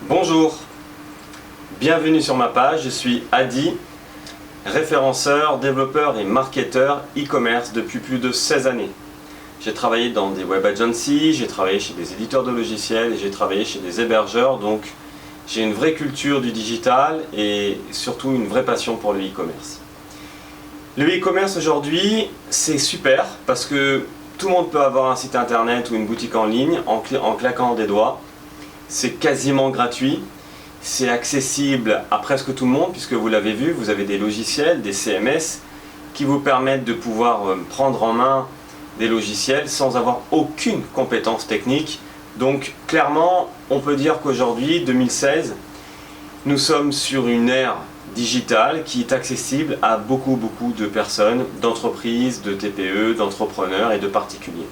Bonjour, bienvenue sur ma page, je suis Adi, référenceur, développeur et marketeur e-commerce depuis plus de 16 années. J'ai travaillé dans des web agencies, j'ai travaillé chez des éditeurs de logiciels et j'ai travaillé chez des hébergeurs, donc j'ai une vraie culture du digital et surtout une vraie passion pour le e-commerce. Le e-commerce aujourd'hui, c'est super parce que tout le monde peut avoir un site internet ou une boutique en ligne en claquant des doigts. C'est quasiment gratuit, c'est accessible à presque tout le monde puisque vous l'avez vu, vous avez des logiciels, des CMS qui vous permettent de pouvoir prendre en main des logiciels sans avoir aucune compétence technique. Donc clairement, on peut dire qu'aujourd'hui, 2016, nous sommes sur une ère digitale qui est accessible à beaucoup de personnes, d'entreprises, de TPE, d'entrepreneurs et de particuliers.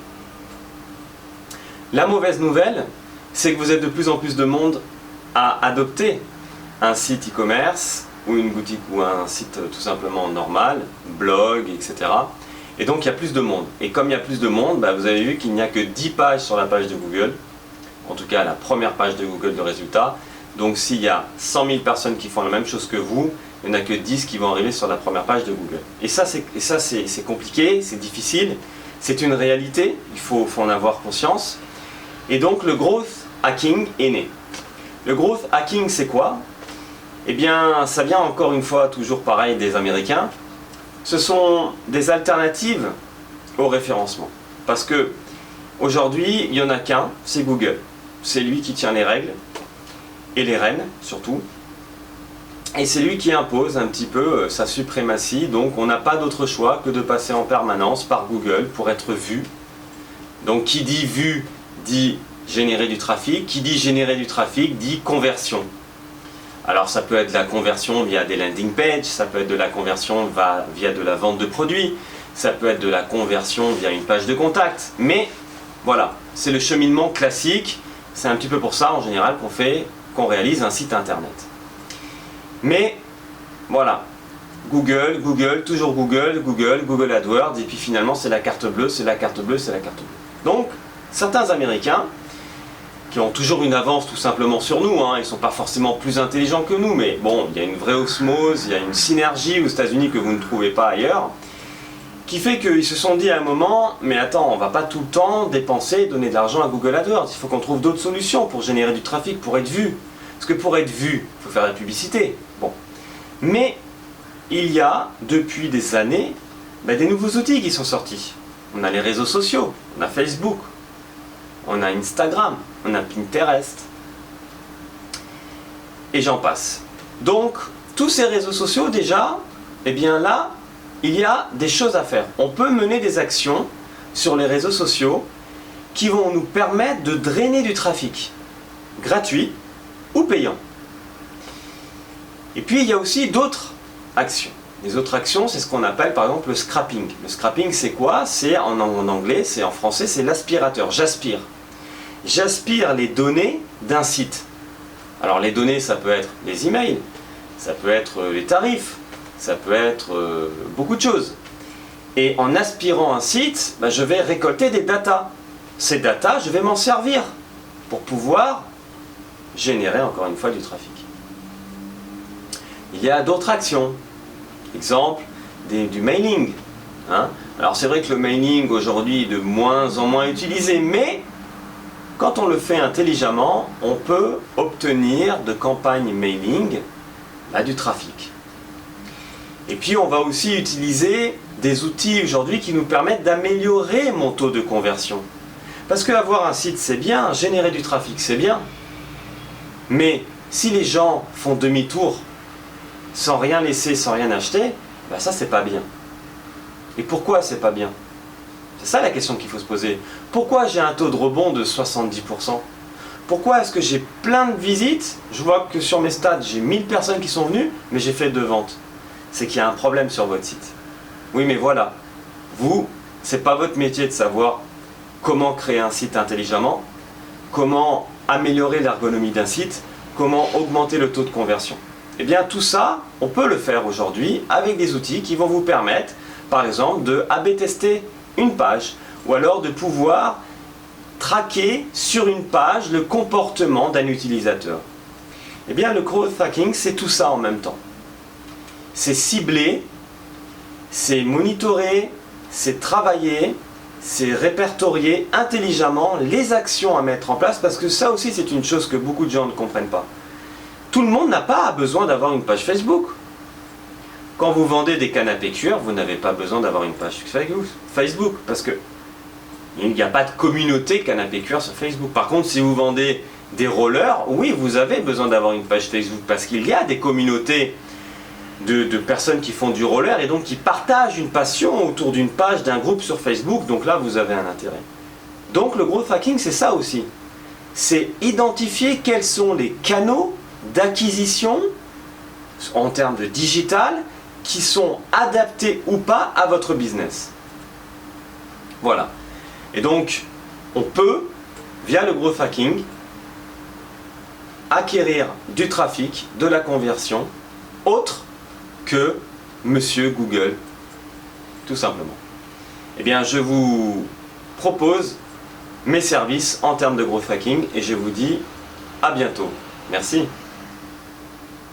La mauvaise nouvelle, c'est que vous êtes de plus en plus de monde à adopter un site e-commerce ou une boutique ou un site tout simplement normal, blog, etc. Et donc il y a plus de monde. Et comme il y a plus de monde, vous avez vu qu'il n'y a que 10 pages sur la page de Google, en tout cas la première page de Google de résultats. Donc s'il y a 100 000 personnes qui font la même chose que vous, il n'y en a que 10 qui vont arriver sur la première page de Google. Et ça c'est compliqué, c'est difficile, c'est une réalité, il faut en avoir conscience. Et donc le growth hacking est né. Le growth hacking c'est quoi? Eh bien ça vient encore une fois toujours pareil des Américains. Ce sont des alternatives au référencement. Parce que aujourd'hui il n'y en a qu'un, c'est Google. C'est lui qui tient les règles et les rênes surtout. Et c'est lui qui impose un petit peu sa suprématie. Donc on n'a pas d'autre choix que de passer en permanence par Google pour être vu. Donc qui dit vu dit générer du trafic, qui dit générer du trafic dit conversion. Alors ça peut être de la conversion via des landing pages, ça peut être de la conversion via de la vente de produits, ça peut être de la conversion via une page de contact. Mais voilà, c'est le cheminement classique, c'est un petit peu pour ça en général qu'on réalise un site internet. Mais voilà, Google, toujours Google AdWords, et puis finalement c'est la carte bleue, c'est la carte bleue, c'est la carte bleue. Donc certains Américains, qui ont toujours une avance tout simplement sur nous, ils ne sont pas forcément plus intelligents que nous, mais bon, il y a une vraie osmose, il y a une synergie aux États-Unis que vous ne trouvez pas ailleurs, qui fait qu'ils se sont dit à un moment, mais attends, on ne va pas tout le temps dépenser, donner de l'argent à Google AdWords, il faut qu'on trouve d'autres solutions pour générer du trafic, pour être vu. Parce que pour être vu, il faut faire de la publicité. Bon. Mais il y a, depuis des années, des nouveaux outils qui sont sortis. On a les réseaux sociaux, on a Facebook, on a Instagram, on a Pinterest, et j'en passe. Donc, tous ces réseaux sociaux déjà, eh bien là, il y a des choses à faire. On peut mener des actions sur les réseaux sociaux qui vont nous permettre de drainer du trafic, gratuit ou payant. Et puis, il y a aussi d'autres actions. Les autres actions, c'est ce qu'on appelle par exemple le scrapping. Le scrapping, c'est quoi? C'est en anglais, c'est en français, c'est l'aspirateur. J'aspire. J'aspire les données d'un site. Alors les données, ça peut être les emails, ça peut être les tarifs, ça peut être beaucoup de choses. Et en aspirant un site, je vais récolter des datas. Ces datas, je vais m'en servir pour pouvoir générer encore une fois du trafic. Il y a d'autres actions. Exemple, du mailing. Alors c'est vrai que le mailing aujourd'hui est de moins en moins utilisé, mais quand on le fait intelligemment, on peut obtenir de campagnes mailing du trafic. Et puis on va aussi utiliser des outils aujourd'hui qui nous permettent d'améliorer mon taux de conversion. Parce qu'avoir un site c'est bien, générer du trafic c'est bien, mais si les gens font demi-tour sans rien laisser, sans rien acheter, ça c'est pas bien. Et pourquoi c'est pas bien? C'est ça la question qu'il faut se poser. Pourquoi j'ai un taux de rebond de 70%? Pourquoi est-ce que j'ai plein de visites? Je vois que sur mes stats, j'ai 1000 personnes qui sont venues, mais j'ai fait 2 ventes. C'est qu'il y a un problème sur votre site. Oui, mais voilà. Vous, c'est pas votre métier de savoir comment créer un site intelligemment, comment améliorer l'ergonomie d'un site, comment augmenter le taux de conversion. Eh bien, tout ça, on peut le faire aujourd'hui avec des outils qui vont vous permettre, par exemple, de A/B tester une page, ou alors de pouvoir traquer sur une page le comportement d'un utilisateur. Eh bien, le growth hacking, c'est tout ça en même temps. C'est cibler, c'est monitorer, c'est travailler, c'est répertorier intelligemment les actions à mettre en place, parce que ça aussi, c'est une chose que beaucoup de gens ne comprennent pas. Tout le monde n'a pas besoin d'avoir une page Facebook. Quand vous vendez des canapés cuir, vous n'avez pas besoin d'avoir une page Facebook, parce que il n'y a pas de communauté canapé cuir sur Facebook. Par contre, si vous vendez des rollers, oui, vous avez besoin d'avoir une page Facebook, parce qu'il y a des communautés de personnes qui font du roller et donc qui partagent une passion autour d'une page, d'un groupe sur Facebook. Donc là, vous avez un intérêt. Donc le growth hacking, c'est ça aussi. C'est identifier quels sont les canaux d'acquisition en termes de digital qui sont adaptés ou pas à votre business. Voilà. Et donc, on peut, via le growth hacking, acquérir du trafic, de la conversion, autre que Monsieur Google, tout simplement. Eh bien, je vous propose mes services en termes de growth hacking et je vous dis à bientôt. Merci.